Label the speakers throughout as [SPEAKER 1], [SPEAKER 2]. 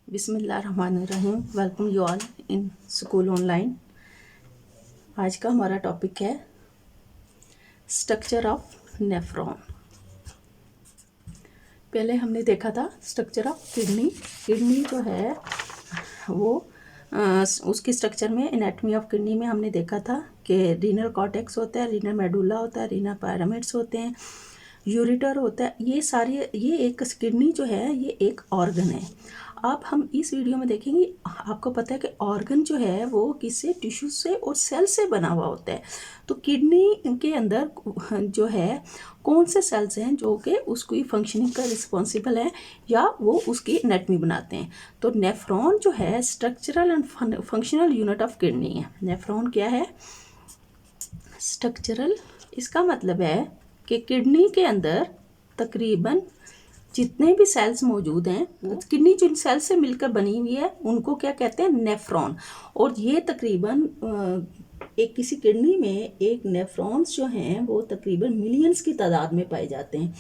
[SPEAKER 1] बिस्मिल्लाहिर्रहमानिर्रहीम। Welcome you all in school online. आज का हमारा टॉपिक है स्ट्रक्चर ऑफ नेफ्रॉन। पहले हमने देखा था स्ट्रक्चर ऑफ किडनी। किडनी जो है वो उसकी स्ट्रक्चर में एनाटॉमी ऑफ किडनी में हमने देखा था कि रीनल कॉर्टेक्स होता है, रीनल मेडुला होता है, रीनल पिरामिड्स होते हैं, यूरेटर होता है। ये एक किडनी जो है ये एक ऑर्गन है। अब हम इस वीडियो में देखेंगे, आपको पता है कि ऑर्गन जो है वो किससे, टिश्यू से और सेल से बना हुआ होता है। तो किडनी के अंदर जो है कौन से सेल्स हैं जो कि उसकी फंक्शनिंग का रिस्पॉन्सिबल है या वो उसकी एनाटॉमी बनाते हैं। तो नेफ्रॉन जो है structural and functional unit of kidney है। नेफ्रॉन क्या है? स्ट्रक्चरल। इसका मतलब है कि किडनी के अंदर तकरीबन जितने भी सेल्स मौजूद हैं, किडनी जिन सेल से मिलकर बनी हुई है उनको क्या कहते हैं? नेफ्रॉन। और ये तकरीबन एक किसी किडनी में एक नेफ्रॉन्स जो हैं वो तकरीबन मिलियंस की तादाद में पाए जाते हैं।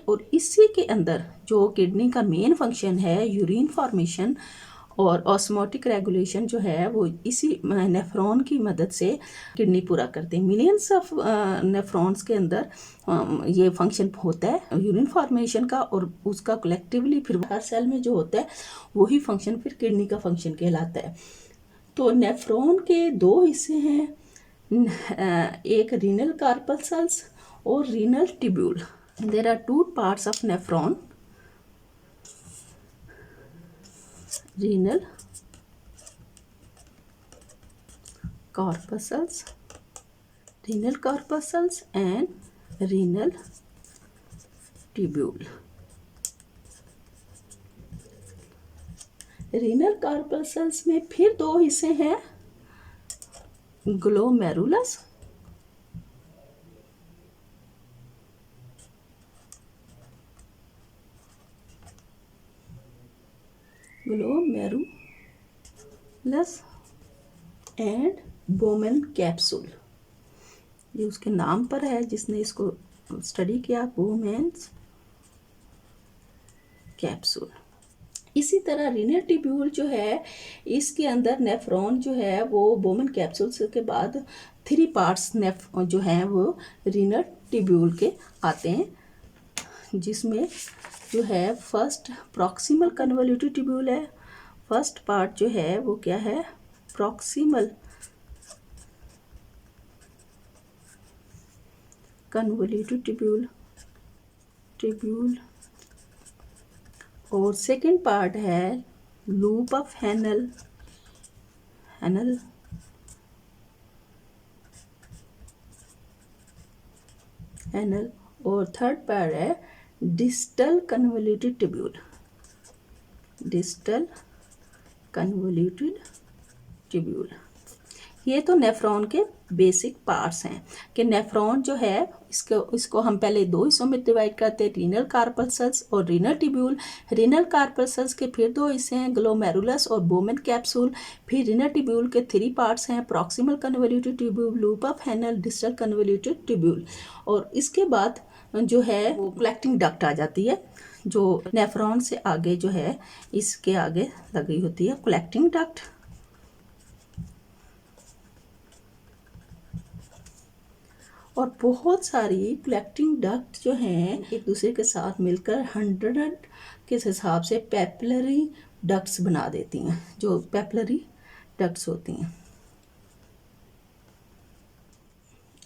[SPEAKER 1] और इसी के अंदर जो किडनी का मेन फंक्शन है यूरिन फॉर्मेशन और ऑस्मोटिक रेगुलेशन जो है वो इसी नेफ्रॉन की मदद से किडनी पूरा करते हैं। मिलियंस ऑफ नेफ्रॉन्स के अंदर ये फंक्शन होता है यूरिन फॉर्मेशन का, और उसका कलेक्टिवली फिर हर सेल में जो होता है वही फंक्शन फिर किडनी का फंक्शन कहलाता है। तो नेफ्रॉन के दो हिस्से हैं, एक रीनल कार्पल्स और renal tubule. There are two parts of nephron, renal corpuscles, and renal tubule. Renal corpuscles में फिर दो हिस्से हैं, ग्लोमेरुलस एंड बोमेन कैप्सूल। ये उसके नाम पर है, जिसने इसको स्टडी किया, बोमेन्स कैप्सूल। इसी तरह रीनल ट्यूब्यूल जो है इसके अंदर नेफ्रॉन जो है वो बोमेन कैप्सूल के बाद 3 पार्ट्स जो हैं वो रीनल ट्यूब्यूल के आते हैं, जिसमें जो है फर्स्ट प्रॉक्सिमल कन्वोल्यूटिव ट्यूब्यूल है। फर्स्ट पार्ट जो है वो क्या है? प्रॉक्सिमल कन्वोल्यूटिव ट्यूब्यूल और सेकंड पार्ट है लूप ऑफ हैनल और थर्ड पार्ट है डिस्टल कन्वोल्यूटिव ट्यूब्यूल। ये तो नेफ्रॉन के बेसिक पार्ट्स हैं कि नेफ्रॉन जो है इसको हम पहले दो हिस्सों में डिवाइड करते हैं, रीनल कार्पल्स और रीनल ट्यूब्यूल। रीनल कार्पल्स के फिर दो हिस्से हैं, ग्लोमेरुलस और बोमेन कैप्सूल। फिर रीनल ट्यूब्यूल के 3 पार्ट्स हैं, proximal convolutive tubule, loop of Henle, distal convolutive tubule. और इसके बाद जो है वो कलेक्टिंग डक्ट आ जाती है, जो नेफ्रॉन से आगे जो है इसके आगे लगी होती है कलेक्टिंग डक्ट। और बहुत सारी कलेक्टिंग डक्ट जो हैं एक दूसरे के साथ मिलकर 100 के हिसाब से पेपिलरी डक्ट्स बना देती हैं, जो पेपिलरी डक्ट्स होती हैं।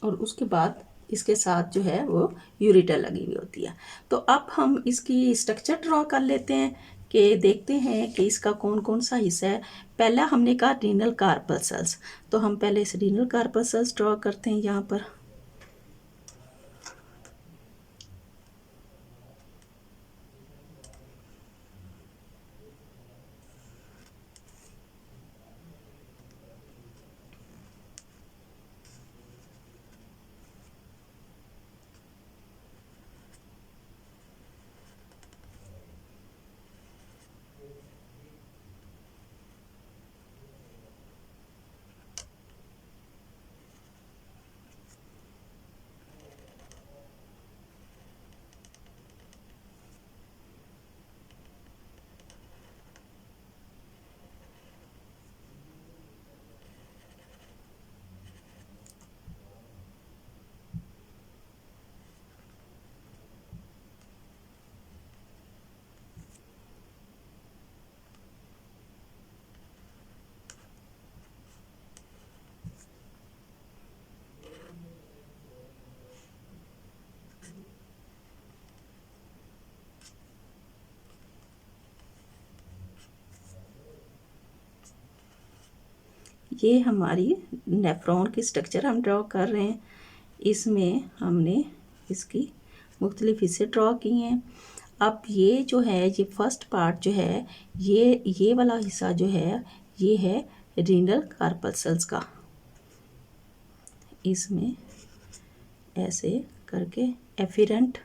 [SPEAKER 1] और उसके बाद इसके साथ जो है वो यूरेटर लगी हुई होती है। तो अब हम इसकी स्ट्रक्चर ड्रॉ कर लेते हैं कि देखते हैं कि इसका कौन कौन सा हिस्सा है। पहला हमने कहा रीनल कार्पल्स, तो हम पहले इस रीनल कार्पल्स ड्रॉ करते हैं यहाँ पर। ये हमारी नेफ्रॉन की स्ट्रक्चर हम ड्रॉ कर रहे हैं। इसमें हमने इसकी मुख्तलिफ हिस्से ड्रॉ किए हैं। अब ये जो है, ये फर्स्ट पार्ट जो है, ये वाला हिस्सा जो है, ये है रीनल कार्पल्सल्स का। इसमें ऐसे करके एफिरेंट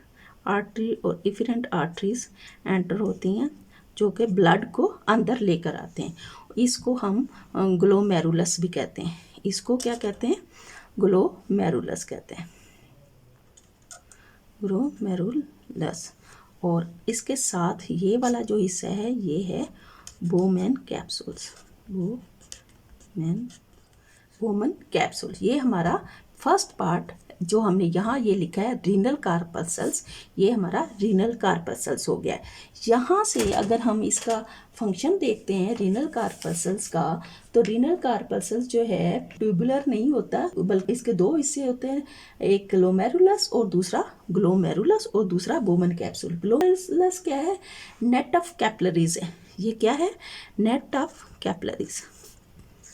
[SPEAKER 1] आर्टरी और इफिरेंट आर्टरीज एंटर होती हैं, जो कि ब्लड को अंदर लेकर आते हैं। इसको हम ग्लोमेरुलस भी कहते हैं। इसको क्या कहते हैं? ग्लोमेरुलस कहते हैं, ग्लोमेरुलस। और इसके साथ ये वाला जो हिस्सा है, ये है बोमेन कैप्सूल्स। बोमेन कैप्सूल, ये हमारा फर्स्ट पार्ट जो हमने यहाँ ये लिखा है रीनल कार्पल्सल्स, ये हमारा रीनल कार्पल्सल्स हो गया है। यहाँ से अगर हम इसका फंक्शन देखते हैं रीनल कार्पल्सल्स का, तो रीनल कार्पल्सल्स जो है ट्यूबुलर नहीं होता, बल्कि इसके दो हिस्से होते हैं, एक ग्लोमेरुलस और दूसरा बोमेन कैप्सूल। ग्लोमेरुलस क्या है? नेट ऑफ कैपिलरीज है। ये क्या है? Net of capillaries.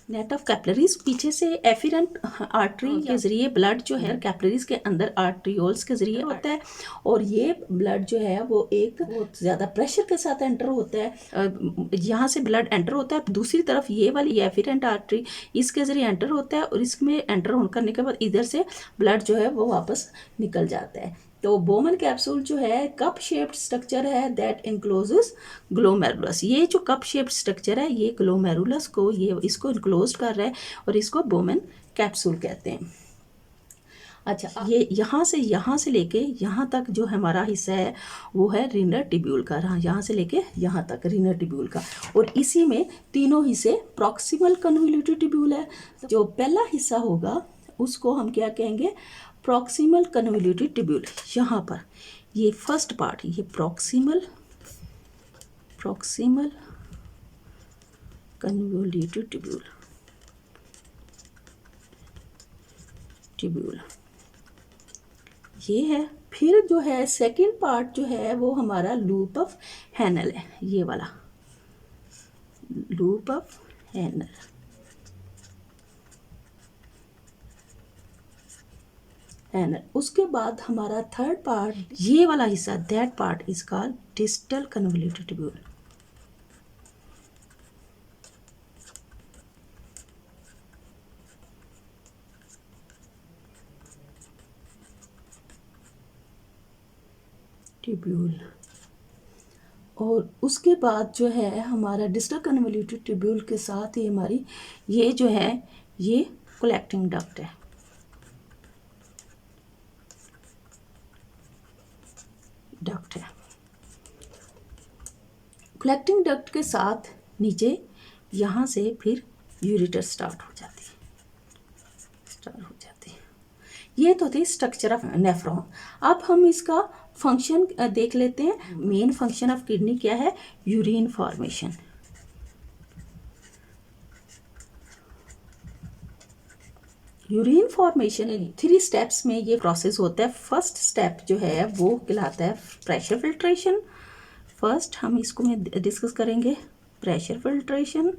[SPEAKER 1] Net of capillaries पीछे से एफिरेंट आर्टरी के जरिए ब्लड जो है कैपिलरीज के अंदर आर्ट्रियोल्स के जरिए होता है, और ये ब्लड जो है वो एक बहुत ज़्यादा प्रेशर के साथ एंटर होता है। यहाँ से ब्लड एंटर होता है, दूसरी तरफ ये वाली एफिरेंट आर्टरी इसके जरिए एंटर होता है, और इसमें एंटर करने के बाद इधर से ब्लड जो है वो वापस निकल जाता है। तो बोमेन कैप्सूल जो है कप शेप्ड स्ट्रक्चर है दैट इनक्लोजेस ग्लोमेरुलस। ये जो कप शेप्ड स्ट्रक्चर है, ये ग्लोमेरुलस को, ये इसको इनक्लोज कर रहा है, और इसको बोमेन कैप्सूल कहते हैं। अच्छा, ये यहाँ से लेके यहाँ तक जो हमारा हिस्सा है वो है रीनल ट्यूब्यूल का। यहाँ से लेके यहाँ तक रीनल ट्यूब्यूल का, और इसी में तीनों हिस्से प्रॉक्सिमल कन्वोल्यूटिव ट्यूब्यूल है। जो पहला हिस्सा होगा उसको हम क्या कहेंगे? Proximal convolutive tubule. यहाँ पर ये फर्स्ट पार्ट, ये प्रॉक्सिमल कन्वोल्यूटिव ट्यूब्यूल ये है। फिर जो है सेकंड पार्ट जो है वो हमारा लूप ऑफ हैनल है, ये वाला लूप ऑफ हैनल। उसके बाद हमारा थर्ड पार्ट, ये वाला हिस्सा, that part is called distal convolutive tubule. और उसके बाद जो है हमारा डिस्टल कन्वोल्यूटिव ट्यूब्यूल के साथ ही हमारी ये जो है ये कलेक्टिंग डक्ट है। कलेक्टिंग डक्ट के साथ नीचे यहाँ से फिर यूरेटर स्टार्ट हो जाती है। ये तो थी स्ट्रक्चर ऑफ नेफ्रॉन। अब हम इसका फंक्शन देख लेते हैं। मेन फंक्शन ऑफ किडनी क्या है? Urine formation. Urine formation 3 steps में ये प्रोसेस होता है। फर्स्ट स्टेप जो है वो कहलाता है प्रेशर फिल्ट्रेशन। फर्स्ट हम इसको में डिस्कस करेंगे, प्रेशर फिल्ट्रेशन।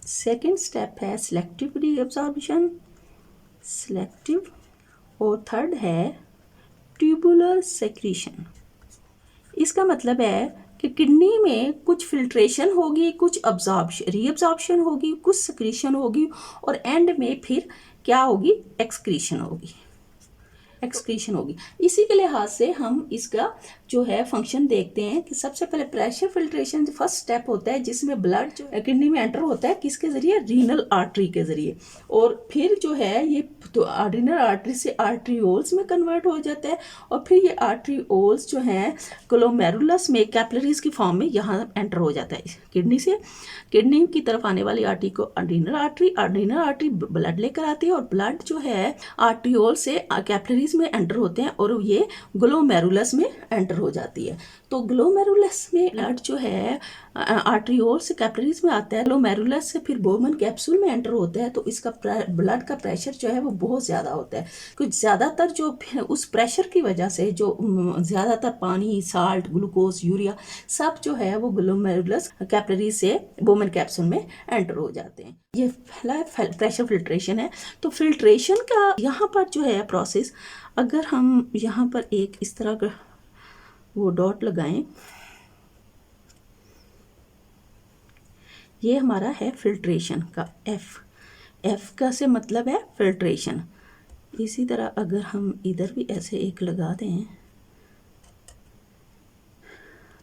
[SPEAKER 1] सेकंड स्टेप है सिलेक्टिव रीअब्जॉर्प्शन, और थर्ड है ट्यूबुलर सेक्रीशन। इसका मतलब है कि किडनी में कुछ फिल्ट्रेशन होगी, कुछ रीअब्जॉर्प्शन होगी, कुछ सेक्रीशन होगी, और एंड में फिर क्या होगी? एक्सक्रीशन होगी। इसी के लिहाज से हम इसका जो है फंक्शन देखते हैं कि सबसे पहले प्रेशर फिल्ट्रेशन फर्स्ट स्टेप होता है, जिसमें ब्लड जो किडनी में एंटर होता है किसके जरिए? रीनल आर्टरी के जरिए, और फिर जो है ये तो रीनल आर्टरी से आर्ट्रियोल्स में कन्वर्ट हो जाता है, और फिर ये आर्ट्रियोल्स जो हैं ग्लोमेरुलस में कैपिलरीज की फॉर्म में यहाँ एंटर हो जाता है। किडनी से किडनी की तरफ आने वाली आर्टरी को रीनल आर्टरी ब्लड लेकर आती है, और ब्लड जो है आर्ट्रियोल से कैपिलरीज में एंटर होते हैं, और ये ग्लोमेरुलस में एंटर हो जाती है। तो ग्लोमेरुलस में ब्लड जो है आर्ट्रियोल से कैपिलरीज में आता है, ग्लोमेरुलस से फिर बोमेन कैप्सूल में एंटर होता है, तो इसका ब्लड का प्रेशर जो है वो बहुत ज़्यादा होता है। कुछ ज़्यादातर जो उस प्रेशर की वजह से जो ज़्यादातर पानी, साल्ट, ग्लूकोज, यूरिया सब जो है वो ग्लोमेरुलस कैपिलरीज से बोमेन कैप्सूल में एंटर हो जाते हैं। ये पहला है प्रेशर फिल्ट्रेशन है। तो फिल्ट्रेशन का यहाँ पर जो है प्रोसेस, अगर हम यहाँ पर एक इस तरह का वो डॉट लगाएं, ये हमारा है फिल्ट्रेशन का एफ का से मतलब है फिल्ट्रेशन। इसी तरह अगर हम इधर भी ऐसे एक लगा दें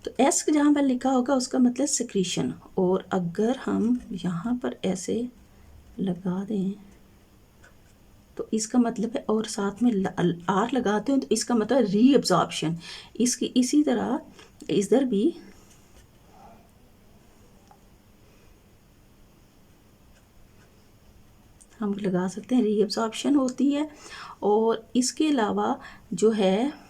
[SPEAKER 1] तो एस जहाँ पर लिखा होगा उसका मतलब सिक्रीशन, और अगर हम यहाँ पर ऐसे लगा दें तो इसका मतलब है, और साथ में आर लगाते हैं तो इसका मतलब रीअब्जॉर्प्शन। इसकी इसी तरह इधर भी हम लगा सकते हैं, रीअब्जॉर्प्शन होती है। और इसके अलावा जो है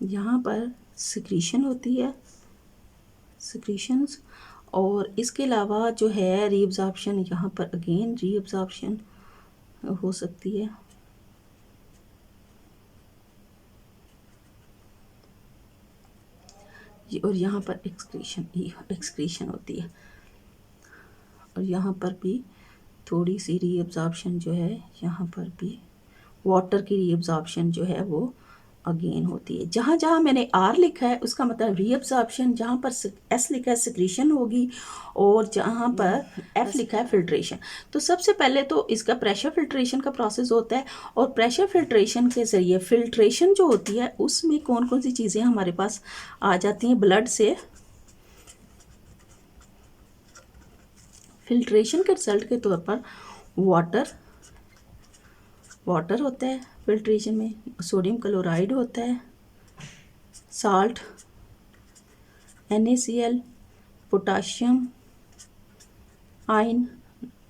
[SPEAKER 1] यहाँ पर सिक्रीशन होती है, सिक्रीशंस। और इसके अलावा जो है रीअब्जॉर्प्शन, यहाँ पर अगेन रीअब्जॉर्प्शन हो सकती है। और यहाँ पर एक्सक्रीशन होती है, और यहाँ पर भी थोड़ी सी रीअब्जॉर्प्शन जो है, यहाँ पर भी वाटर की रीअब्जॉर्प्शन जो है वो अगेन होती है। जहाँ जहाँ मैंने आर लिखा है उसका मतलब रीअब्जॉर्प्शन, जहाँ पर एस लिखा है सिक्रीशन होगी, और जहाँ पर एफ लिखा है फिल्ट्रेशन। तो सबसे पहले तो इसका प्रेशर फिल्ट्रेशन का प्रोसेस होता है, और प्रेशर फिल्ट्रेशन के ज़रिए फिल्ट्रेशन जो होती है उसमें कौन कौन सी चीज़ें हमारे पास आ जाती हैं ब्लड से। फिल्ट्रेशन के रिजल्ट के तौर पर वाटर होता है फिल्ट्रेशन में, सोडियम क्लोराइड होता है, salt NaCl, potassium ion,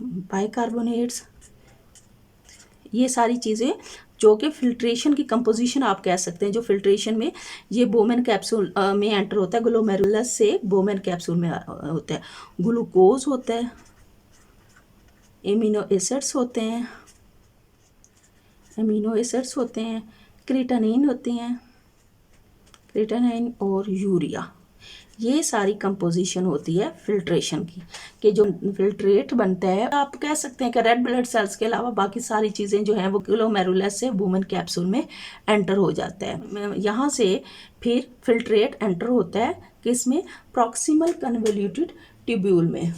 [SPEAKER 1] bicarbonates, ये सारी चीज़ें जो कि फिल्ट्रेशन की कंपोजिशन आप कह सकते हैं। जो फिल्ट्रेशन में ये बोमेन कैप्सूल में एंटर होता है, ग्लोमेरुलस से बोमेन कैप्सूल में होता है। ग्लूकोज होता है, एमिनो एसिड्स होते हैं, क्रिएटिनिन होती हैं, क्रिएटिनिन और यूरिया, ये सारी कंपोजिशन होती है फिल्ट्रेशन की। कि जो फिल्ट्रेट बनता है, आप कह सकते हैं कि रेड ब्लड सेल्स के अलावा बाकी सारी चीज़ें जो हैं वो ग्लोमेरुलस से वुमेन कैप्सूल में एंटर हो जाता है। यहाँ से फिर फिल्ट्रेट एंटर होता है किसमें, प्रॉक्सिमल कन्वोल्यूटेड ट्यूब्यूल में।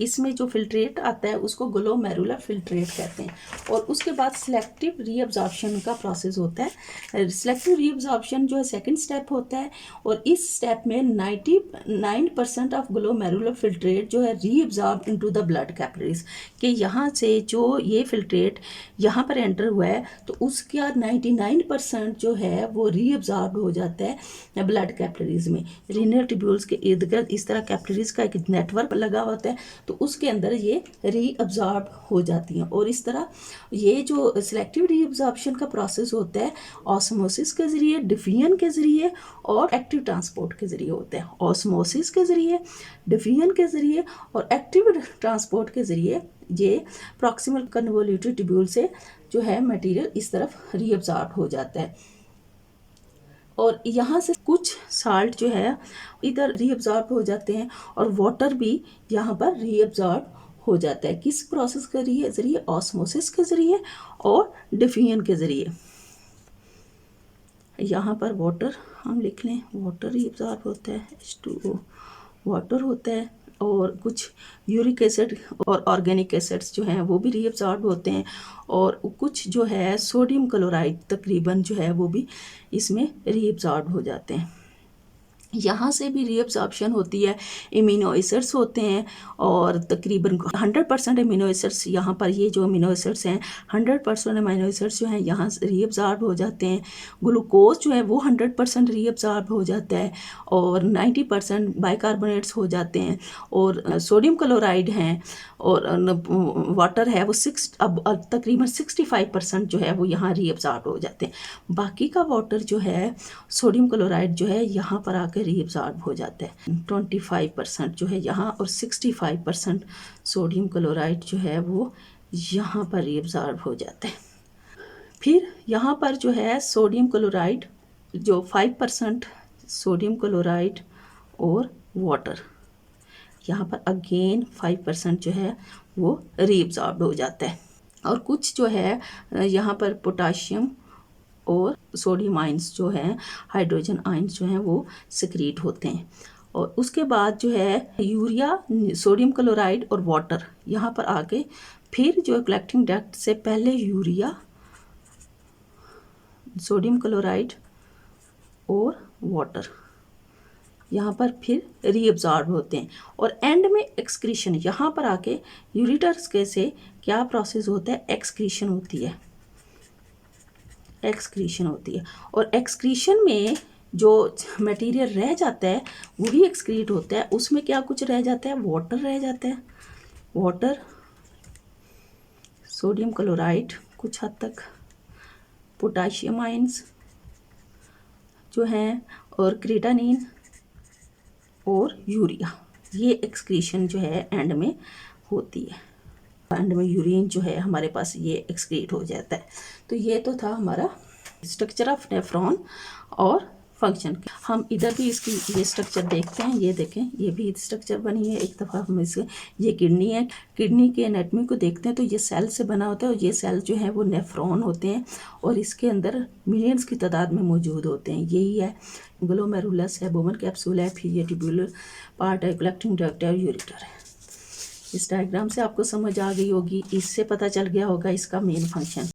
[SPEAKER 1] इसमें जो फिल्ट्रेट आता है उसको ग्लोमेरुलर फिल्ट्रेट कहते हैं। और उसके बाद सिलेक्टिव रीअब्जॉर्प्शन का प्रोसेस होता है। सिलेक्टिव रीअब्जॉर्प्शन जो है सेकंड स्टेप होता है, और इस स्टेप में 99% ऑफ ग्लोमेरुलर फिल्ट्रेट जो है reabsorb into the blood capillaries. कि यहाँ से जो ये फिल्ट्रेट यहाँ पर एंटर हुआ है तो उसका 99% जो है वो रीअब्जॉर्ब हो जाता है ब्लड कैपिलरीज में। रीनल ट्यूब्यूल्स के इर्द गिर्द इस तरह कैपिलरीज का एक नेटवर्क लगा होता है, तो उसके अंदर ये रीअब्जॉर्ब हो जाती हैं। और इस तरह ये जो सिलेक्टिव रीअब्जॉर्प्शन का प्रोसेस होता है ऑस्मोसिस के ज़रिए, डिफिजन के ज़रिए और एक्टिव ट्रांसपोर्ट के ज़रिए होता है। ऑस्मोसिस के ज़रिए, डिफिजन के ज़रिए और एक्टिव ट्रांसपोर्ट के ज़रिए ये प्रॉक्सिमल कन्वोल्यूटेड ट्यूब्यूल से जो है मटेरियल इस तरफ रीअब्जॉर्ब हो जाता है। और यहाँ से कुछ साल्ट जो है इधर रीअब्जॉर्ब हो जाते हैं, और वाटर भी यहाँ पर रीअब्जॉर्ब हो जाता है। किस प्रोसेस के ज़रिए, ऑस्मोसिस के ज़रिए और डिफिजन के ज़रिए। यहाँ पर वाटर हम लिख लें, वाटर रीअब्जॉर्ब होता है, H2O वाटर होता है, और कुछ यूरिक एसिड और ऑर्गेनिक एसिड्स जो हैं वो भी रीअब्जॉर्ब होते हैं, और कुछ जो है सोडियम क्लोराइड तकरीबन जो है वो भी इसमें रीअब्जॉर्ब हो जाते हैं। यहाँ से भी रीअब्जॉर्प्शन होती है, एमिनो एसिड्स होते हैं, और तकरीबन 100% एमिनो एसिड्स यहाँ पर, ये जो एमिनो एसिड्स हैं 100% एमिनो एसिड्स जो हैं यहाँ से रीअब्जॉर्ब हो जाते हैं। ग्लूकोज जो है वो 100% रीअब्जॉर्ब हो जाता है, और 90% बाइकार्बोनेट्स हो जाते हैं, और सोडियम क्लोराइड हैं, और वाटर है वो अब तकरीबन 65% जो है वो यहाँ रीअब्जॉर्ब हो जाते हैं। बाकी का वाटर जो है, सोडियम क्लोराइड जो है यहाँ पर आकर रीअब्जॉर्ब हो जाता है। 25% जो है यहाँ, और 65% सोडियम क्लोराइड जो है वो यहाँ पर रीअब्जॉर्ब हो जाता है। फिर यहाँ पर जो है सोडियम क्लोराइड जो 5% सोडियम क्लोराइड और वाटर, यहाँ पर अगेन 5% जो है वो रीअब्सॉर्ब हो जाता है। और कुछ जो है यहाँ पर पोटाशियम और सोडियम आयंस जो हैं, हाइड्रोजन आयंस जो हैं वो सिक्रीट होते हैं। और उसके बाद जो है यूरिया, सोडियम क्लोराइड और वाटर, यहाँ पर आके फिर जो कलेक्टिंग डक्ट से पहले यूरिया, सोडियम क्लोराइड और वाटर यहाँ पर फिर रीअब्सॉर्ब होते हैं। और एंड में एक्सक्रीशन, यहाँ पर आके यूरिटर्स के से क्या प्रोसेस होता है, एक्सक्रीशन होती है, एक्सक्रीशन होती है। और एक्सक्रीशन में जो मटेरियल रह जाता है वो भी एक्सक्रीट होता है। उसमें क्या कुछ रह जाता है, वाटर रह जाता है, वाटर, सोडियम क्लोराइड कुछ हद तक, पोटाशियम आयंस जो हैं, और क्रेटानिन और यूरिया, ये एक्सक्रीशन जो है एंड में होती है। एंड में यूरिन जो है हमारे पास ये एक्सक्रीट हो जाता है। तो ये तो था हमारा स्ट्रक्चर ऑफ नेफ्रॉन और फंक्शन। हम इधर भी इसकी ये स्ट्रक्चर देखते हैं, ये देखें, ये भी स्ट्रक्चर बनी है। एक दफ़ा हम इसे, ये किडनी है, किडनी के एनाटमी को देखते हैं तो ये सेल से बना होता है, और ये सेल जो है वो नेफ्रॉन होते हैं, और इसके अंदर मिलियंस की तादाद में मौजूद होते हैं। यही है, ग्लोमेरुलस है, बोमन कैप्सूल है, फिर ये ट्यूबुलर पार्ट है, कलेक्टिंग डक्ट है और यूरेटर है। इस डायग्राम से आपको समझ आ गई होगी, इससे पता चल गया होगा इसका मेन फंक्शन।